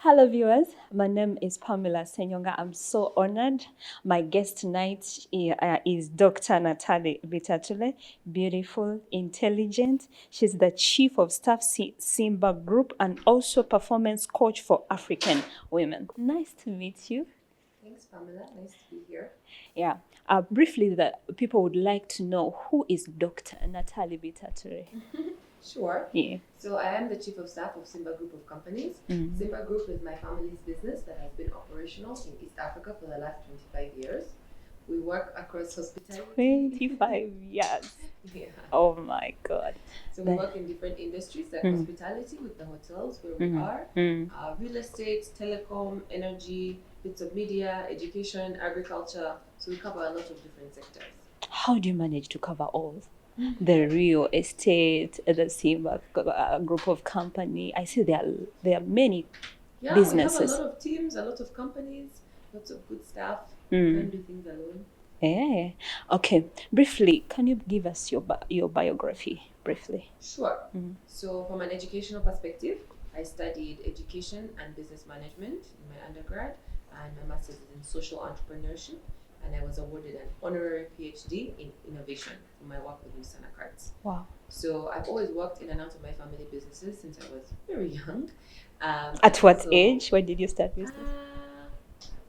Hello, viewers. My name is Pamela Senyonga. I'm so honored. My guest tonight is Dr. Nataliey Bitature. Beautiful, intelligent. She's the Chief of Staff Simba Group and also performance coach for African women. Nice to meet you. Thanks, Pamela. Nice to be here. Yeah. Briefly, the people would like to know who is Dr. Nataliey Bitature. Sure. Yeah. So I am the Chief of Staff of Simba Group of Companies. Simba Group is my family's business that has been operational in East Africa for the last 25 years. We work across hospitality. 25 years. Yeah. Oh my God. So we work in different industries like hospitality with the hotels where we are, real estate, telecom, energy, bits of media, education, agriculture. So we cover a lot of different sectors. How do you manage to cover all? The real estate, the Simba group of company. I see there are many businesses. We have a lot of teams, a lot of companies, lots of good staff. Can't do things alone. Yeah. Okay. Briefly, can you give us your biography briefly? Sure. So from an educational perspective, I studied education and business management in my undergrad, and my master's is in social entrepreneurship, and I was awarded an honorary PhD in innovation for my work with Musana Cards. Wow. So I've always worked in and out of my family businesses since I was very young. At what age? When did you start business?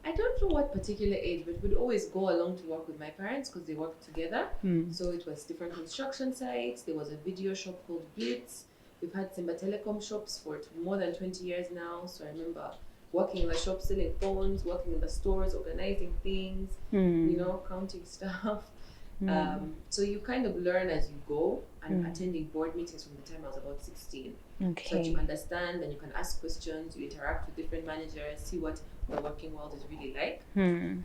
I don't know what particular age, but we'd always go along to work with my parents because they worked together. So it was different construction sites. There was a video shop called Blitz. We've had Simba Telecom shops for more than 20 years now. So I remember working in the shop, selling phones, working in the stores, organizing things, counting stuff. So you kind of learn as you go, and attending board meetings from the time I was about 16. Okay. So that you understand and you can ask questions, you interact with different managers, see what the working world is really like. And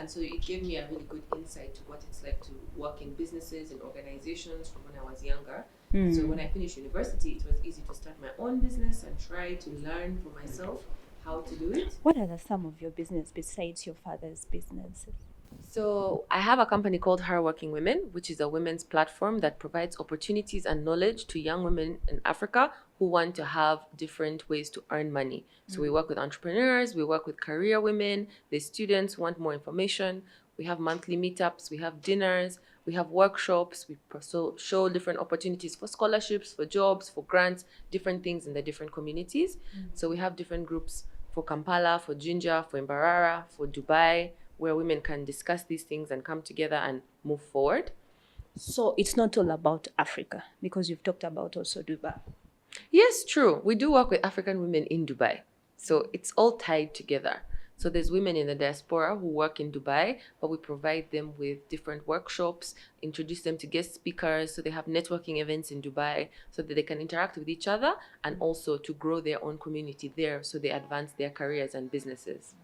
so it gave me a really good insight to what it's like to work in businesses and organizations from when I was younger. So when I finished university, it was easy to start my own business and try to learn for myself how to do it. What are some of your business besides your father's businesses? So I have a company called Hardworking Women, which is a women's platform that provides opportunities and knowledge to young women in Africa who want to have different ways to earn money. So we work with entrepreneurs, we work with career women, the students who want more information. We have monthly meetups, we have dinners, we have workshops, we show different opportunities for scholarships, for jobs, for grants, different things in the different communities. So we have different groups for Kampala, for Jinja, for Mbarara, for Dubai, where women can discuss these things and come together and move forward. So it's not all about Africa, because you've talked about also Dubai. Yes, true. We do work with African women in Dubai. So it's all tied together. So there's women in the diaspora who work in Dubai, but we provide them with different workshops, introduce them to guest speakers, so they have networking events in Dubai so that they can interact with each other and also to grow their own community there so they advance their careers and businesses.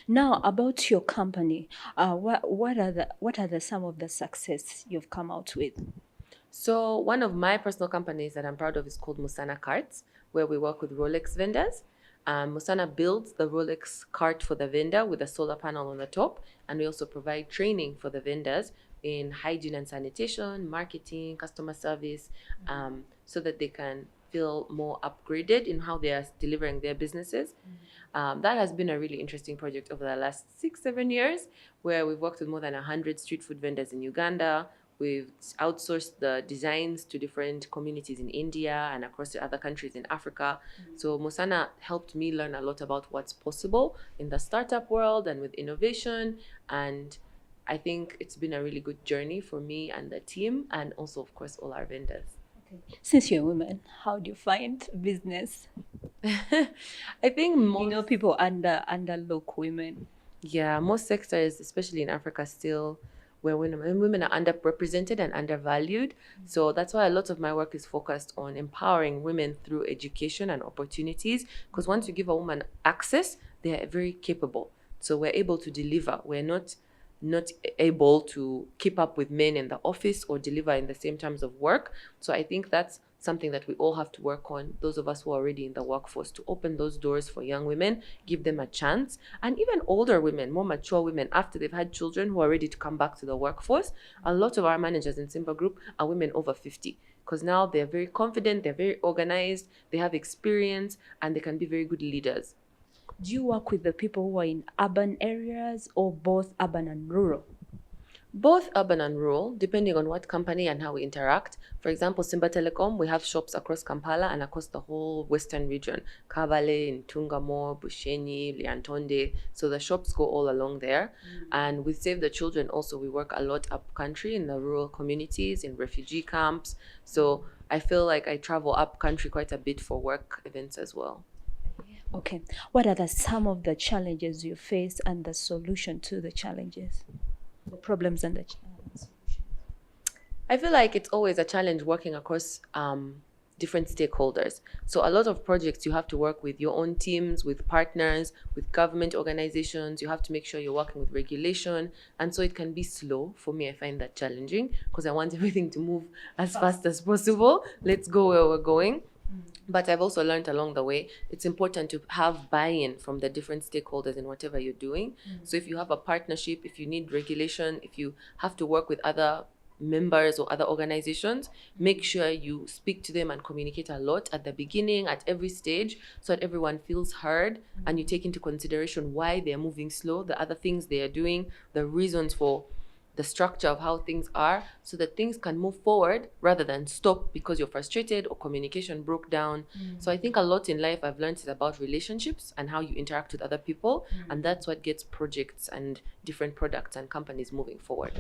Now, about your company, what are some of the success you've come out with? So one of my personal companies that I'm proud of is called Musana Cards, where we work with Rolex vendors. Musana builds the Rolex cart for the vendor with a solar panel on the top, and we also provide training for the vendors in hygiene and sanitation, marketing, customer service, so that they can feel more upgraded in how they are delivering their businesses. That has been a really interesting project over the last 6-7 years, where we've worked with more than 100 street food vendors in Uganda. We've outsourced the designs to different communities in India and across the other countries in Africa. So Musana helped me learn a lot about what's possible in the startup world and with innovation. And I think it's been a really good journey for me and the team, and also, of course, all our vendors. Since you're a woman, how do you find business? I think people underlook women. Yeah, most sectors, especially in Africa, still where women are underrepresented and undervalued. So that's why a lot of my work is focused on empowering women through education and opportunities. Because once you give a woman access, they are very capable. So we're able to deliver. We're not able to keep up with men in the office or deliver in the same terms of work. So I think that's something that we all have to work on, those of us who are already in the workforce, to open those doors for young women, give them a chance, and even older women, more mature women, after they've had children who are ready to come back to the workforce. A lot of our managers in Simba Group are women over 50, because now they're very confident, they're very organized, they have experience, and they can be very good leaders. Do you work with the people who are in urban areas or both urban and rural? Both urban and rural, depending on what company and how we interact. For example, Simba Telecom, we have shops across Kampala and across the whole western region. Kabale, Ntungamo, Bushenyi, Liantonde. So the shops go all along there. And with Save the Children also, we work a lot up country in the rural communities, in refugee camps. So I feel like I travel up country quite a bit for work events as well. Okay. What are some of the challenges you face and the solution to the challenges? The problems and the solutions. I feel like it's always a challenge working across different stakeholders. So a lot of projects you have to work with your own teams, with partners, with government organizations. You have to make sure you're working with regulation. And so it can be slow. For me, I find that challenging because I want everything to move as fast as possible. Let's go where we're going. But I've also learned along the way, it's important to have buy-in from the different stakeholders in whatever you're doing. So if you have a partnership, if you need regulation, if you have to work with other members or other organizations, make sure you speak to them and communicate a lot at the beginning, at every stage, so that everyone feels heard and you take into consideration why they're moving slow, the other things they are doing, the reasons for the structure of how things are, so that things can move forward rather than stop because you're frustrated or communication broke down. So I think a lot in life I've learned is about relationships and how you interact with other people, and that's what gets projects and different products and companies moving forward.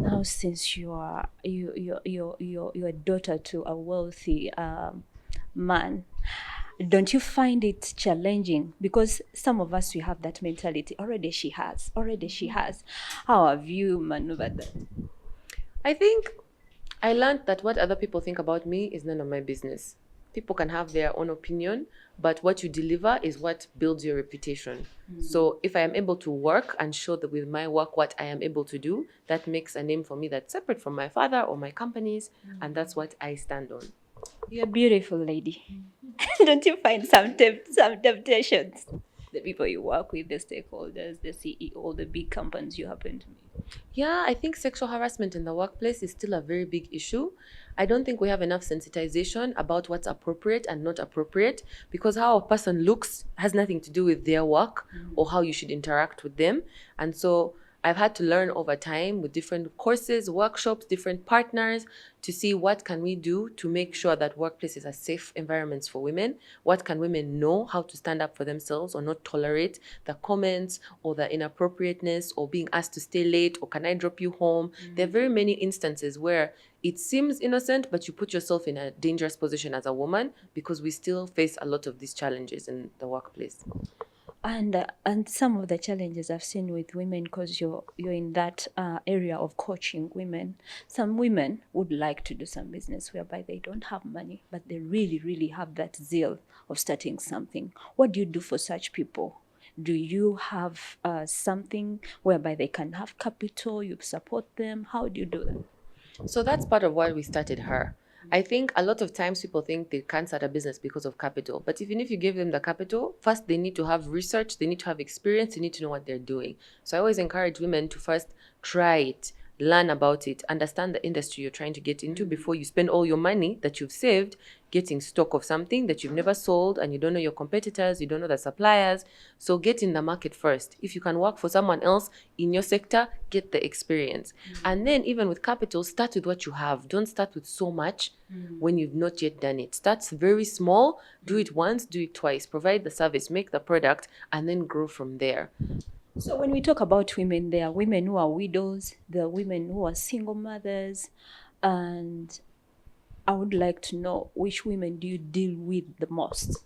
Now, since you're a daughter to a wealthy man, don't you find it challenging? Because some of us, we have that mentality. Already she has. How have you maneuvered that? I think I learned that what other people think about me is none of my business. People can have their own opinion, but what you deliver is what builds your reputation. So if I am able to work and show that with my work what I am able to do, that makes a name for me that's separate from my father or my companies, and that's what I stand on. You're a beautiful lady. Don't you find some temptations? The people you work with, the stakeholders, the CEO, the big companies you happen to meet. Yeah, I think sexual harassment in the workplace is still a very big issue. I don't think we have enough sensitization about what's appropriate and not appropriate, because how a person looks has nothing to do with their work or how you should interact with them. And so I've had to learn over time with different courses, workshops, different partners to see what can we do to make sure that workplaces are safe environments for women. What can women know how to stand up for themselves or not tolerate the comments or the inappropriateness or being asked to stay late or can I drop you home? There are very many instances where it seems innocent, but you put yourself in a dangerous position as a woman because we still face a lot of these challenges in the workplace. And some of the challenges I've seen with women, because you're in that area of coaching women. Some women would like to do some business whereby they don't have money, but they really, really have that zeal of starting something. What do you do for such people? Do you have something whereby they can have capital? You support them? How do you do that? So that's part of why we started her. I think a lot of times people think they can't start a business because of capital. But even if you give them the capital, first they need to have research, they need to have experience, they need to know what they're doing. So I always encourage women to first try it, learn about it, understand the industry you're trying to get into before you spend all your money that you've saved getting stock of something that you've never sold and you don't know your competitors, you don't know the suppliers. So get in the market first. If you can work for someone else in your sector, get the experience. And then even with capital, start with what you have. Don't start with so much when you've not yet done it. Start very small, do it once, do it twice, provide the service, make the product, and then grow from there. So when we talk about women, there are women who are widows, there are women who are single mothers, and I would like to know, which women do you deal with the most?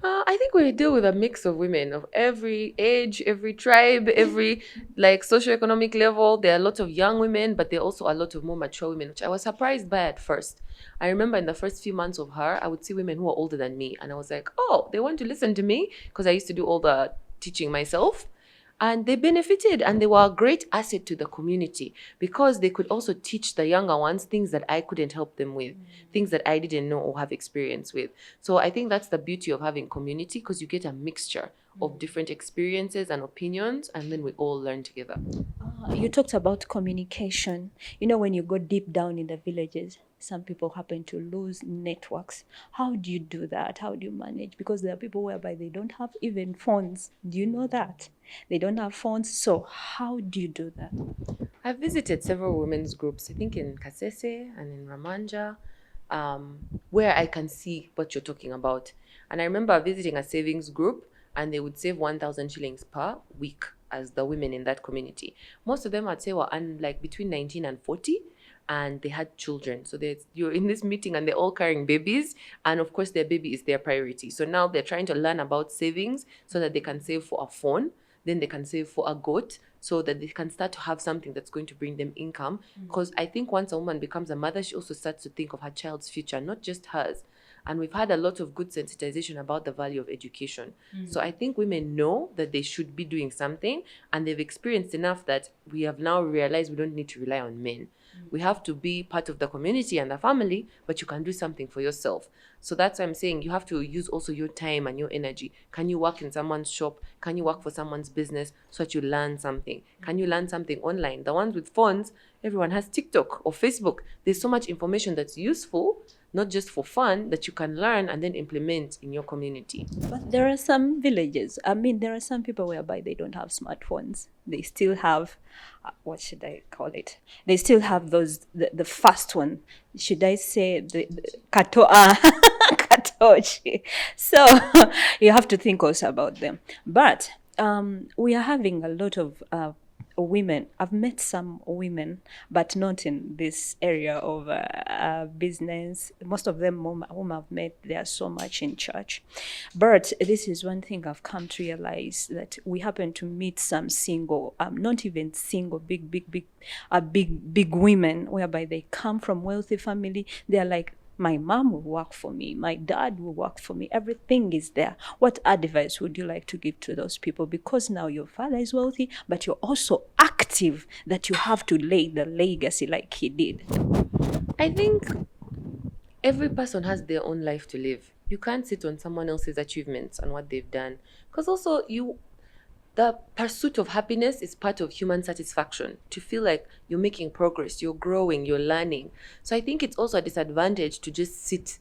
I think we deal with a mix of women of every age, every tribe, every socioeconomic level. There are a lot of young women, but there are also a lot of more mature women, which I was surprised by at first. I remember in the first few months of her, I would see women who are older than me, and I was like, oh, they want to listen to me, because I used to do all the teaching myself. And they benefited, and they were a great asset to the community because they could also teach the younger ones things that I couldn't help them with, things that I didn't know or have experience with. So I think that's the beauty of having community, because you get a mixture of different experiences and opinions, and then we all learn together. You talked about communication. You know, when you go deep down in the villages, Some people happen to lose networks. How do you do that? How do you manage? Because there are people whereby they don't have even phones. Do you know that? They don't have phones. So how do you do that? I've visited several women's groups, I think in Kasese and in Ramanja, where I can see what you're talking about. And I remember visiting a savings group, and they would save 1,000 shillings per week as the women in that community. Most of them, I'd say, were like between 19 and 40, and they had children. So you're in this meeting and they're all carrying babies, and of course their baby is their priority. So now they're trying to learn about savings so that they can save for a phone, then they can save for a goat, so that they can start to have something that's going to bring them income. Because I think once a woman becomes a mother, she also starts to think of her child's future, not just hers. And we've had a lot of good sensitization about the value of education. So I think women know that they should be doing something, and they've experienced enough that we have now realized we don't need to rely on men. We have to be part of the community and the family, but you can do something for yourself. So that's why I'm saying you have to use also your time and your energy. Can you work in someone's shop? Can you work for someone's business so that you learn something? Can you learn something online? The ones with phones, everyone has TikTok or Facebook. There's so much information that's useful, not just for fun, that you can learn and then implement in your community. But there are some villages. I mean, there are some people whereby they don't have smartphones. They still have, what should I call it? They still have the first one. Should I say the katochi? So you have to think also about them. But we are having a lot of women. I've met some women, but not in this area of business. Most of them whom I've met, they are so much in church. But this is one thing I've come to realize, that we happen to meet some single, not even single, big women, whereby they come from wealthy family. They're like, my mom will work for me, my dad will work for me, everything is there. What advice would you like to give to those people? Because now your father is wealthy, but you're also active, that you have to lay the legacy like he did. I think every person has their own life to live. You can't sit on someone else's achievements and what they've done. Because also the pursuit of happiness is part of human satisfaction, to feel like you're making progress, you're growing, you're learning. So I think it's also a disadvantage to just sit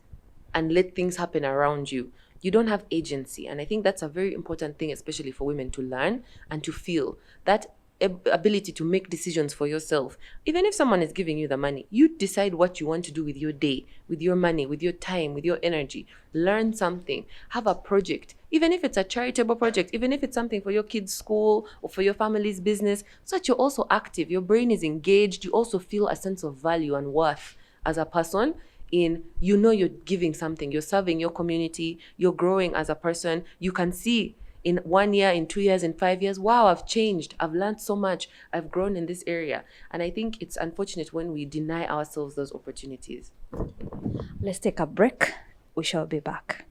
and let things happen around you. You don't have agency. And I think that's a very important thing, especially for women, to learn and to feel that ability to make decisions for yourself. Even if someone is giving you the money, you decide what you want to do with your day, with your money, with your time, with your energy. Learn something, have a project, even if it's a charitable project, even if it's something for your kids' school or for your family's business, so that you're also active, your brain is engaged, you also feel a sense of value and worth as a person. You're giving something, you're serving your community, you're growing as a person. You can see in 1 year, in 2 years, in 5 years, wow, I've changed, I've learned so much, I've grown in this area. And I think it's unfortunate when we deny ourselves those opportunities. Let's take a break. We shall be back.